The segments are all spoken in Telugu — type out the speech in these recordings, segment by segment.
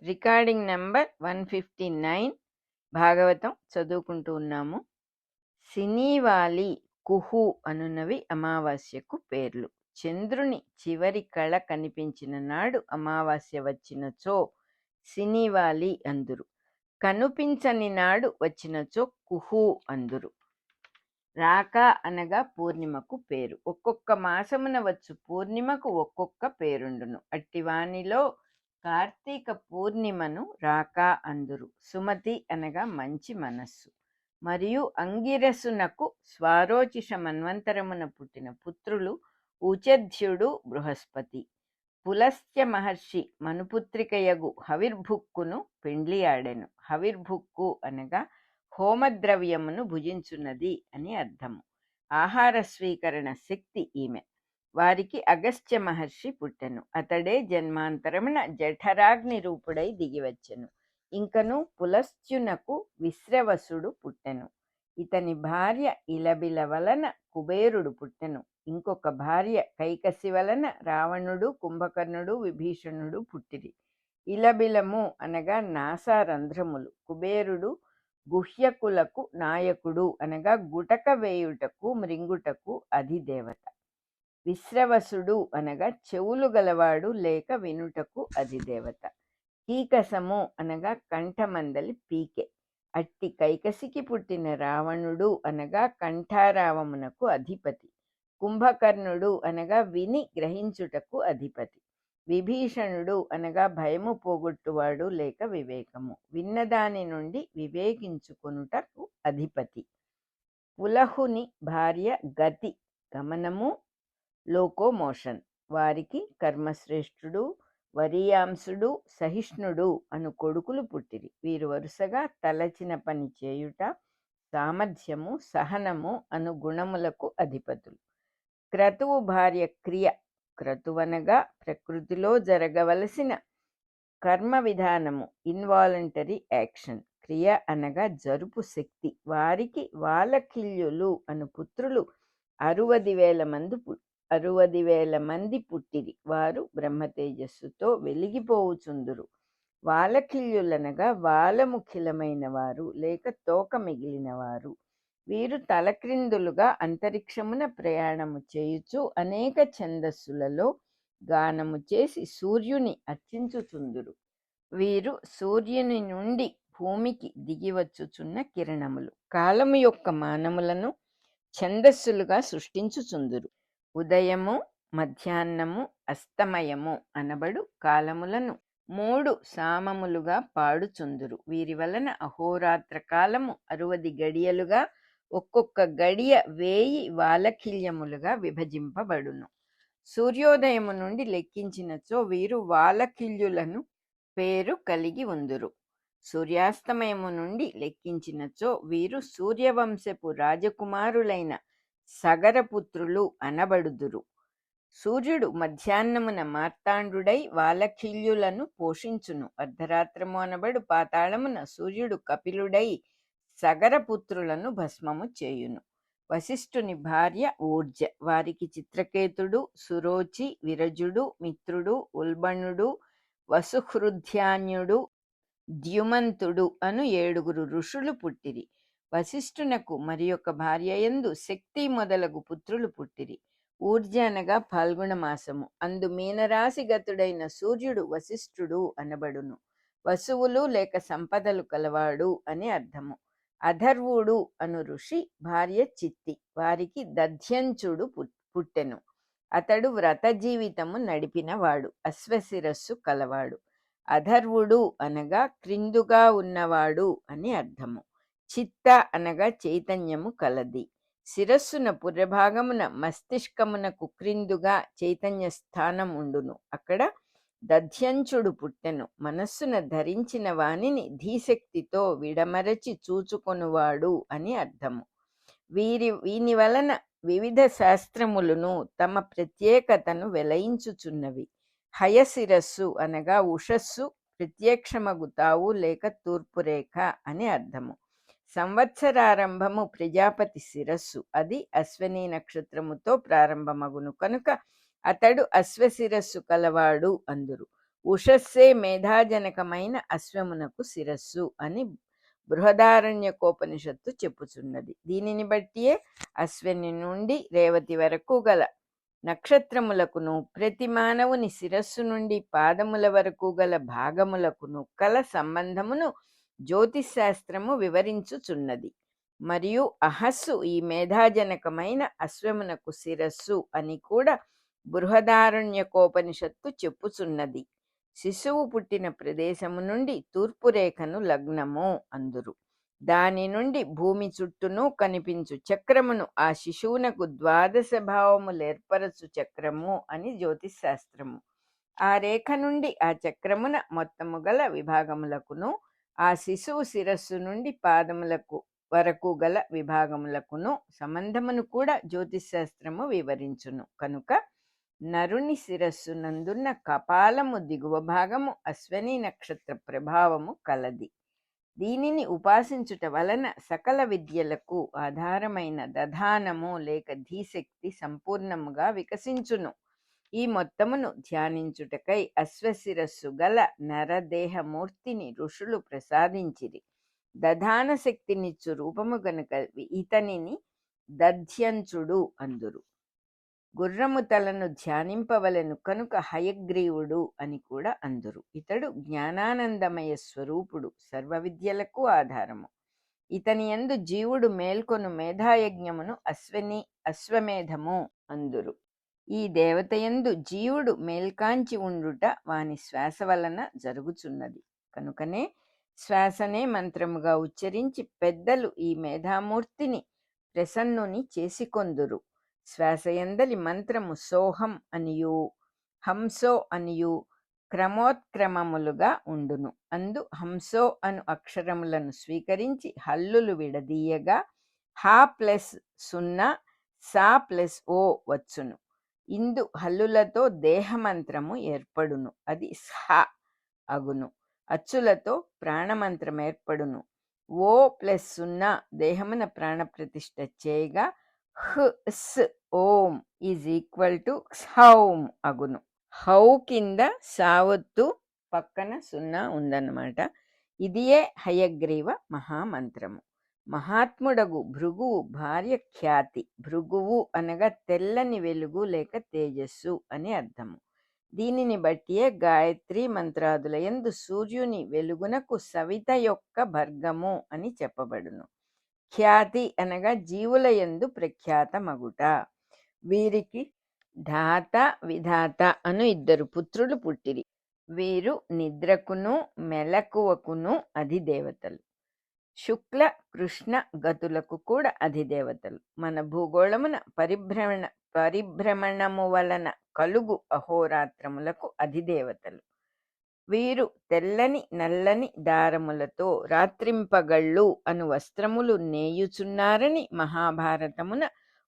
రికార్డింగ్ నెంబర్ 159 భాగవతం చదువుకుంటూ ఉన్నాము. సినీవాలి, కుహు అనున్నవి అమావాస్యకు పేర్లు. చంద్రుని చివరి కళ కనిపించిన నాడు అమావాస్య వచ్చినచో సినీవాలి అందురు. కనుపించని నాడు వచ్చినచో కుహు అందురు. రాక అనగా పూర్ణిమకు పేరు. ఒక్కొక్క మాసమున వచ్చు పూర్ణిమకు ఒక్కొక్క పేరుండును. అట్టివానిలో కార్తీక పూర్ణిమను రాక అందురు. సుమతి అనగా మంచి మనస్సు. మరియు అంగిరసునకు స్వారోచిష మన్వంతరమున పుట్టిన పుత్రులు ఉచధ్యుడు బృహస్పతి. పులస్త్య మహర్షి మనుపుత్రికయగు హవిర్భుక్కును పెండ్లియాడెను. హవిర్భుక్కు అనగా హోమద్రవ్యమును భుజించున్నది అని అర్థము. ఆహార స్వీకరణ శక్తి ఈమె. వారికి అగస్త్య మహర్షి పుట్టెను. అతడే జన్మాంతరమున జఠరాగ్ని రూపుడై దిగివచ్చెను. ఇంకను పులస్త్యునకు విశ్రవసుడు పుట్టెను. ఇతని భార్య ఇలబిల వలన కుబేరుడు పుట్టెను. ఇంకొక భార్య కైకసి వలన రావణుడు, కుంభకర్ణుడు, విభీషణుడు పుట్టిరి. ఇలబిలము అనగా నాసారంధ్రములు. కుబేరుడు గుహ్యకులకు నాయకుడు అనగా గుటక వేయుటకు మృంగుటకు అధిదేవత. విశ్రవసుడు అనగా చెవులు గలవాడు లేక వినుటకు అధిదేవత. కీకసము అనగా కంఠమందలి పీకె. అట్టి కైకసికి పుట్టిన రావణుడు అనగా కంఠారావమునకు అధిపతి. కుంభకర్ణుడు అనగా విని గ్రహించుటకు అధిపతి. విభీషణుడు అనగా భయము పోగొట్టువాడు లేక వివేకము. విన్నదాని నుండి వివేకించుకొనుటకు అధిపతి. పులహుని భార్య గతి, గమనము, లోకోమోషన్. వారికి కర్మశ్రేష్ఠుడు, వరియాంసుడు, సహిష్ణుడు అను కొడుకులు పుట్టిరి. వీరు వరుసగా తలచిన పని చేయుట, సామర్థ్యము, సహనము అను గుణములకు అధిపతులు. క్రతువు భార్య క్రియ. క్రతువనగా ప్రకృతిలో జరగవలసిన కర్మ విధానము, ఇన్వాలంటరీ యాక్షన్. క్రియ అనగా జరుపు శక్తి. వారికి వాలకిల్యులు అను పుత్రులు 60,000 మంది పుట్టిరి. వారు బ్రహ్మతేజస్సుతో వెలిగిపోవుచుందురు. వాలకిల్యులనగా వాలముఖిలమైన వారు లేక తోక మిగిలిన వారు. వీరు తలక్రిందులుగా అంతరిక్షమున ప్రయాణము చేయుచు అనేక ఛందస్సులలో గానము చేసి సూర్యుని అర్చించుచుందురు. వీరు సూర్యుని నుండి భూమికి దిగివచ్చుచున్న కిరణములు. కాలము యొక్క మానములను ఛందస్సులుగా సృష్టించుచుందురు. ఉదయము, మధ్యాహ్నము, అస్తమయము అనబడు కాలములను 3 సామములుగా పాడుచుందురు. వీరి వలన అహోరాత్ర కాలము 60 గడియలుగా, ఒక్కొక్క గడియ 1000 వాలకిల్యములుగా విభజింపబడును. సూర్యోదయము నుండి లెక్కించినచో వీరు వాలకిల్యులను పేరు కలిగి ఉందురు. సూర్యాస్తమయము నుండి లెక్కించినచో వీరు సూర్యవంశపు రాజకుమారులైన సగరపుత్రులు అనబడుదురు. సూర్యుడు మధ్యాహ్నమున మార్తాండుడై వాలకిల్యులను పోషించును. అర్ధరాత్రము అనబడు పాతాళమున సూర్యుడు కపిలుడై సగరపుత్రులను భస్మము చేయును. వశిష్ఠుని భార్య ఊర్జ. వారికి చిత్రకేతుడు, సురోచి, విరజుడు, మిత్రుడు, ఉల్బణుడు, వసుహృధ్యాన్యుడు, ద్యుమంతుడు అను 7 ఋషులు పుట్టిరి. వశిష్ఠునకు మరి ఒక భార్యయందు శక్తి మొదలగు పుత్రులు పుట్టిరి. ఊర్జ అనగా ఫాల్గుణ మాసము. అందు మీనరాశి గతుడైన సూర్యుడు వశిష్ఠుడు అనబడును. వసువులు లేక సంపదలు కలవాడు అని అర్థము. అధర్వుడు అను ఋషి భార్య చిత్తి. వారికి దధ్యంచుడు పుట్టెను. అతడు వ్రత జీవితము నడిపినవాడు, అశ్వశిరస్సు కలవాడు. అధర్వుడు అనగా క్రిందుగా ఉన్నవాడు అని అర్థము. చిత్త అనగా చైతన్యము కలది. శిరస్సున పుర్రభాగమున మస్తిష్కమునకు క్రిందుగా చైతన్య స్థానం ఉండును. అక్కడ దధ్యంచుడు పుట్టెను. మనస్సున ధరించిన వానిని ధీశక్తితో విడమరచి చూచుకొనువాడు అని అర్థము. వీని వలన వివిధ శాస్త్రములను తమ ప్రత్యేకతను వెలయించుచున్నవి. హయశిరస్సు అనగా ఉషస్సు, ప్రత్యక్షమగుతావు లేక తూర్పురేఖ అని అర్థము. సంవత్సరారంభము ప్రజాపతి శిరస్సు. అది అశ్వని నక్షత్రముతో ప్రారంభమగును కనుక అతడు అశ్వశిరస్సు కలవాడు అందురు. ఉషస్సే మేధాజనకమైన అశ్వమునకు శిరస్సు అని బృహదారణ్యకోపనిషత్తు చెప్పుచున్నది. దీనిని బట్టియే అశ్విని నుండి రేవతి వరకు గల నక్షత్రములకును ప్రతి మానవుని శిరస్సు నుండి పాదముల వరకు గల భాగములకును కల సంబంధమును జ్యోతిశాస్త్రము వివరించుచున్నది. మరియు అహస్సు ఈ మేధాజనకమైన అశ్వమునకు శిరస్సు అని కూడా బృహదారణ్యకోపనిషత్తు చెప్పుచున్నది. శిశువు పుట్టిన ప్రదేశము నుండి తూర్పు రేఖను లగ్నము అందురు. దాని నుండి భూమి చుట్టూను కనిపించు చక్రమును ఆ శిశువునకు ద్వాదశ భావములు ఏర్పరచు చక్రము అని జ్యోతిశాస్త్రము. ఆ రేఖ నుండి ఆ చక్రమున మొత్తము గల విభాగములకును ఆ శిశువు శిరస్సు నుండి పాదములకు వరకు గల విభాగములకును సంబంధమును కూడా జ్యోతిశాస్త్రము వివరించును. కనుక నరుని శిరస్సు నందున్న కపాలము దిగువ భాగము అశ్వని నక్షత్ర ప్రభావము కలది. దీనిని ఉపాసించుట వలన సకల విద్యలకు ఆధారమైన దధానము లేక ధీశక్తి సంపూర్ణముగా వికసించును. ఈ మొత్తమును ధ్యానించుటకై అశ్వశిరస్సు గల నరదేహమూర్తిని ఋషులు ప్రసాదించిరి. దధాన శక్తినిచ్చు రూపము గనుక ఇతనిని దధ్యంచుడు అందురు. గుర్రము తలను ధ్యానింపవలెను కనుక హయగ్రీవుడు అని కూడా అందురు. ఇతడు జ్ఞానానందమయ స్వరూపుడు, సర్వ విద్యలకు ఆధారము. ఇతని యందు జీవుడు మేల్కొను మేధాయజ్ఞమును అశ్వమేధము అందురు. ఈ దేవతయందు జీవుడు మేల్కాంచి ఉండుట వాని శ్వాస వలన జరుగుచున్నది. కనుకనే శ్వాసనే మంత్రముగా ఉచ్చరించి పెద్దలు ఈ మేధామూర్తిని ప్రసన్నుని చేసికొందురు. శ్వాసయందలి మంత్రము సోహం అనియు హంసో అనియు క్రమోత్క్రమములుగా ఉండును. అందు హంసో అను అక్షరములను స్వీకరించి హల్లులు విడదీయగా హా ప్లస్ 0 సా ప్లస్ ఓ వచ్చును. ఇందు హల్లులతో దేహమంత్రము ఏర్పడును, అది స్హ అగును. అచ్చులతో ప్రాణమంత్రం ఏర్పడును. ఓ ప్లస్ 0 దేహమున ప్రాణప్రతిష్ఠ చేయగా స్ ఓం ఈజ్ ఈక్వల్ టు హౌం అగును. హౌ కింద సావత్తు పక్కన 0 ఉందన్నమాట. ఇదియే హయగ్రీవ మహామంత్రము. మహాత్ముడగు భృగువు భార్య ఖ్యాతి. భృగువు అనగా తెల్లని వెలుగు లేక తేజస్సు అని అర్థము. దీనిని బట్టియే గాయత్రి మంత్రాదులయందు సూర్యుని వెలుగునకు సవిత యొక్క భర్గము అని చెప్పబడును. ఖ్యాతి అనగా జీవుల యందు ప్రఖ్యాతమగుట. వీరికి ధాత విధాత అను 2 పుత్రులు పుట్టిరి. వీరు నిద్రకును మెలకువకును అధిదేవతలు. శుక్ల కృష్ణ గతులకు కూడా అధిదేవతలు. మన భూగోళమున పరిభ్రమణము వలన కలుగు అహోరాత్రములకు అధిదేవతలు. వీరు తెల్లని నల్లని దారములతో రాత్రింపగళ్ళు అను వస్త్రములు నేయుచున్నారని మహాభారతమున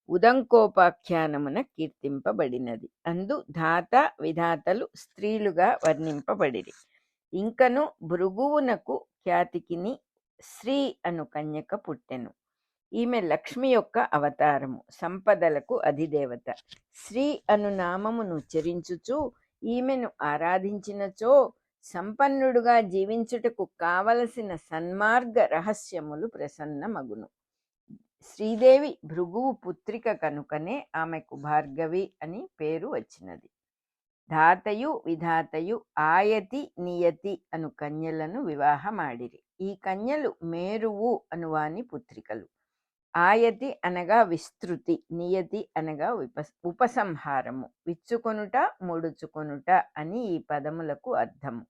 ఉదంకోపాఖ్యానమున కీర్తింపబడినది. అందు ధాత విధాతలు స్త్రీలుగా వర్ణింపబడిరి. ఇంకను భృగువునకు ఖ్యాతికిని శ్రీ అను కన్యక పుట్టెను. ఈమె లక్ష్మి యొక్క అవతారము, సంపదలకు అధిదేవత. శ్రీ అను నామమును ఉచ్చరించుచు ఈమెను ఆరాధించినచో సంపన్నుడుగా జీవించుటకు కావలసిన సన్మార్గ రహస్యములు ప్రసన్నమగును. శ్రీదేవి భృగువు పుత్రిక కనుకనే ఆమెకు భార్గవి అని పేరు వచ్చినది. ధాతయు విధాతయు ఆయతి నియతి అను కన్యలను వివాహమాడిరి. ఈ కన్యలు మేరువు అనువాని పుత్రికలు. ఆయతి అనగా విస్తృతి, నియతి అనగా ఉపసంహారము, విచ్చుకొనుట ముడుచుకొనుట అని ఈ పదములకు అర్థము.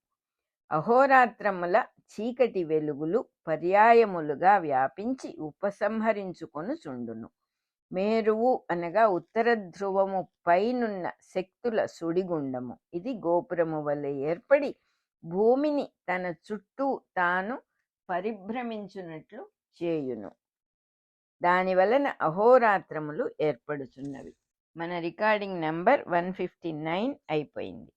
అహోరాత్రముల చీకటి వెలుగులు పర్యాయములుగా వ్యాపించి ఉపసంహరించుకొనుచుండును. మేరువు అనగా ఉత్తర ధ్రువము పైనున్న శక్తుల సుడిగుండము. ఇది గోపురము వలె ఏర్పడి భూమిని తన చుట్టూ తాను పరిభ్రమించునట్లు చేయును. దాని వలన అహోరాత్రములు ఏర్పడుచున్నవి. మన రికార్డింగ్ నంబర్ 159 అయిపోయింది.